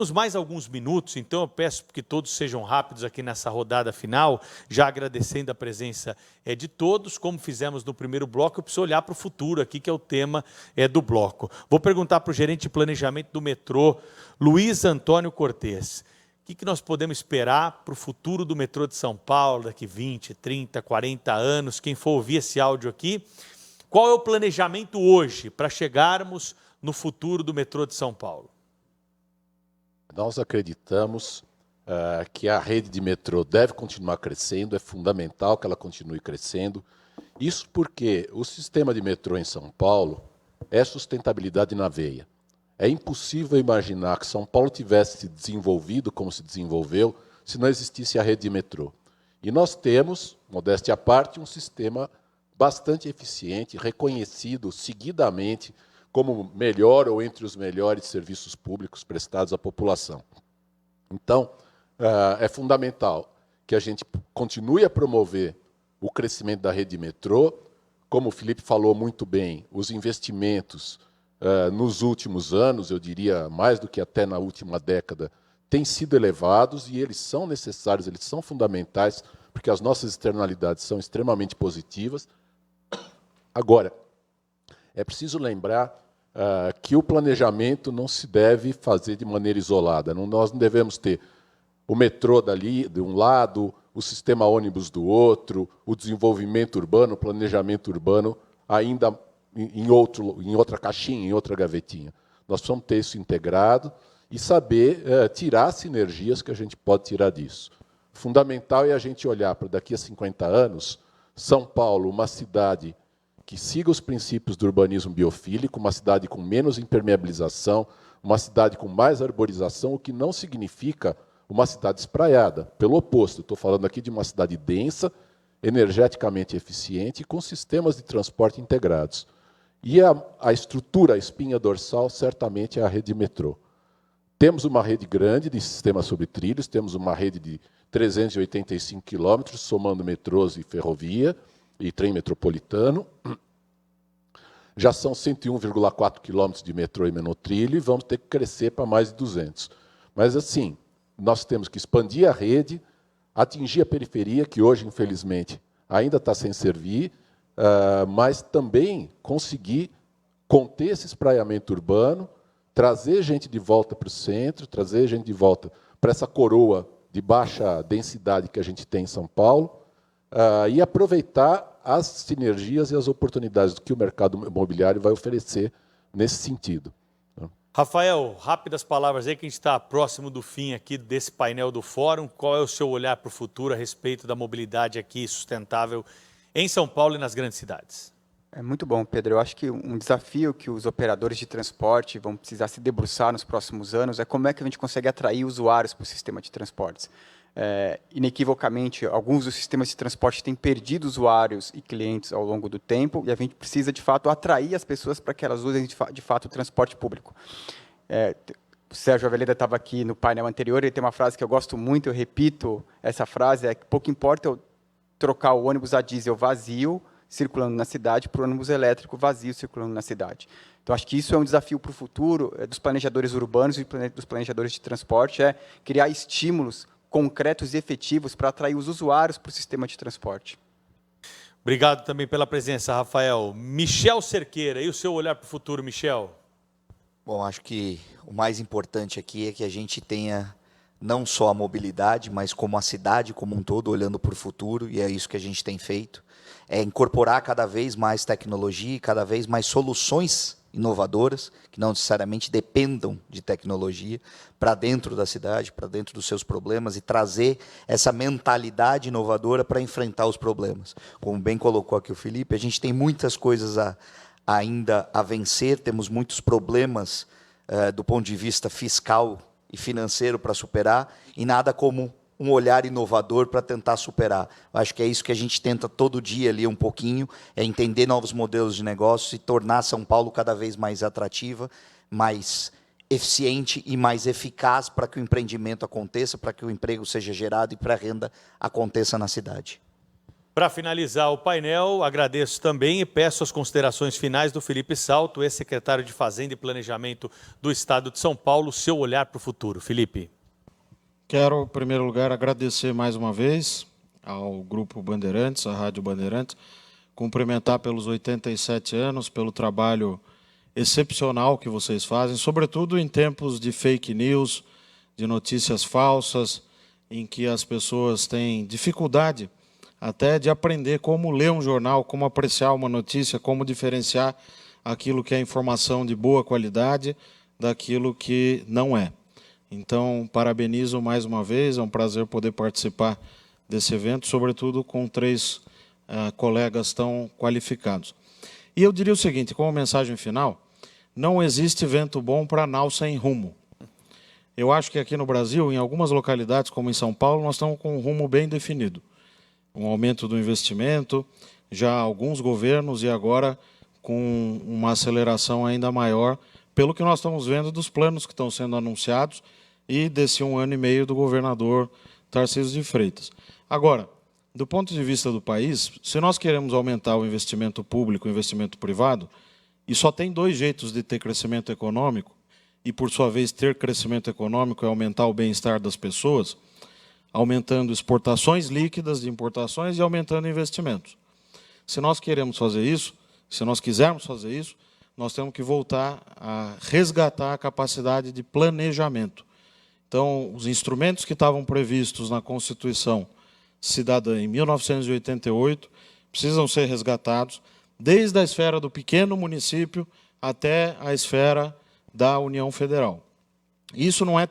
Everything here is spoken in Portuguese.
Temos mais alguns minutos, então eu peço que todos sejam rápidos aqui nessa rodada final, já agradecendo a presença de todos, como fizemos no primeiro bloco. Eu preciso olhar para o futuro aqui, que é o tema do bloco. Vou perguntar para o gerente de planejamento do metrô, Luiz Antônio Cortes, o que nós podemos esperar para o futuro do metrô de São Paulo, daqui 20, 30, 40 anos, quem for ouvir esse áudio aqui, qual é o planejamento hoje para chegarmos no futuro do metrô de São Paulo? Nós acreditamos que a rede de metrô deve continuar crescendo, é fundamental que ela continue crescendo. Isso porque o sistema de metrô em São Paulo é sustentabilidade na veia. É impossível imaginar que São Paulo tivesse se desenvolvido como se desenvolveu se não existisse a rede de metrô. E nós temos, modéstia à parte, um sistema bastante eficiente, reconhecido seguidamente como melhor ou entre os melhores serviços públicos prestados à população. Então, é fundamental que a gente continue a promover o crescimento da rede de metrô. Como o Felipe falou muito bem, os investimentos nos últimos anos, eu diria mais do que até na última década, têm sido elevados e eles são necessários, eles são fundamentais, porque as nossas externalidades são extremamente positivas. Agora, é preciso lembrar que o planejamento não se deve fazer de maneira isolada. Nós não devemos ter o metrô dali, de um lado, o sistema ônibus do outro, o desenvolvimento urbano, o planejamento urbano, ainda em outra caixinha, em outra gavetinha. Nós precisamos ter isso integrado e saber tirar as sinergias que a gente pode tirar disso. Fundamental é a gente olhar para daqui a 50 anos, São Paulo, uma cidade que siga os princípios do urbanismo biofílico, uma cidade com menos impermeabilização, uma cidade com mais arborização, o que não significa uma cidade espraiada. Pelo oposto, estou falando aqui de uma cidade densa, energeticamente eficiente e com sistemas de transporte integrados. E a estrutura, a espinha dorsal, certamente é a rede de metrô. Temos uma rede grande de sistemas sobre trilhos, temos uma rede de 385 quilômetros, somando metrôs e ferrovia, e trem metropolitano. Já são 101,4 quilômetros de metrô e monotrilho, e vamos ter que crescer para mais de 200. Mas, assim, nós temos que expandir a rede, atingir a periferia, que hoje, infelizmente, ainda está sem servir, mas também conseguir conter esse espraiamento urbano, trazer gente de volta para o centro, trazer gente de volta para essa coroa de baixa densidade que a gente tem em São Paulo, e aproveitar as sinergias e as oportunidades que o mercado imobiliário vai oferecer nesse sentido. Rafael, rápidas palavras aí, que a gente está próximo do fim aqui desse painel do Fórum. Qual é o seu olhar para o futuro a respeito da mobilidade aqui sustentável em São Paulo e nas grandes cidades? É muito bom, Pedro. Eu acho que um desafio que os operadores de transporte vão precisar se debruçar nos próximos anos é como é que a gente consegue atrair usuários para o sistema de transportes. Inequivocamente, alguns dos sistemas de transporte têm perdido usuários e clientes ao longo do tempo, e a gente precisa, de fato, atrair as pessoas para que elas usem, de fato, o transporte público. O Sérgio Aveleda estava aqui no painel anterior, ele tem uma frase que eu gosto muito, eu repito essa frase, é que pouco importa eu trocar o ônibus a diesel vazio, circulando na cidade, para o ônibus elétrico vazio, circulando na cidade. Então, acho que isso é um desafio para o futuro dos planejadores urbanos e dos planejadores de transporte, é criar estímulos concretos e efetivos para atrair os usuários para o sistema de transporte. Obrigado também pela presença, Rafael. Michel Cerqueira, e o seu olhar para o futuro, Michel? Bom, acho que o mais importante aqui é que a gente tenha não só a mobilidade, mas como a cidade como um todo, olhando para o futuro, e é isso que a gente tem feito, é incorporar cada vez mais tecnologia e cada vez mais soluções inovadoras, que não necessariamente dependam de tecnologia, para dentro da cidade, para dentro dos seus problemas, e trazer essa mentalidade inovadora para enfrentar os problemas. Como bem colocou aqui o Felipe, a gente tem muitas coisas ainda a vencer, temos muitos problemas do ponto de vista fiscal e financeiro para superar, e nada como um olhar inovador para tentar superar. Eu acho que é isso que a gente tenta todo dia ali um pouquinho, é entender novos modelos de negócio e tornar São Paulo cada vez mais atrativa, mais eficiente e mais eficaz para que o empreendimento aconteça, para que o emprego seja gerado e para a renda aconteça na cidade. Para finalizar o painel, agradeço também e peço as considerações finais do Felipe Salto, ex-secretário de Fazenda e Planejamento do Estado de São Paulo, seu olhar para o futuro. Felipe. Quero, em primeiro lugar, agradecer mais uma vez ao Grupo Bandeirantes, à Rádio Bandeirantes, cumprimentar pelos 87 anos, pelo trabalho excepcional que vocês fazem, sobretudo em tempos de fake news, de notícias falsas, em que as pessoas têm dificuldade até de aprender como ler um jornal, como apreciar uma notícia, como diferenciar aquilo que é informação de boa qualidade daquilo que não é. Então, parabenizo mais uma vez, é um prazer poder participar desse evento, sobretudo com 3 colegas tão qualificados. E eu diria o seguinte, como mensagem final, não existe vento bom para nau sem rumo. Eu acho que aqui no Brasil, em algumas localidades, como em São Paulo, nós estamos com um rumo bem definido. Um aumento do investimento, já alguns governos e agora com uma aceleração ainda maior, pelo que nós estamos vendo dos planos que estão sendo anunciados e desse 1 ano e meio do governador Tarcísio de Freitas. Agora, do ponto de vista do país, se nós queremos aumentar o investimento público, o investimento privado, e só tem 2 jeitos de ter crescimento econômico, e por sua vez ter crescimento econômico é aumentar o bem-estar das pessoas, aumentando exportações líquidas de importações e aumentando investimentos. Se nós queremos fazer isso, se nós quisermos fazer isso, nós temos que voltar a resgatar a capacidade de planejamento. Então, os instrumentos que estavam previstos na Constituição Cidadã em 1988 precisam ser resgatados, desde a esfera do pequeno município até a esfera da União Federal. Isso não é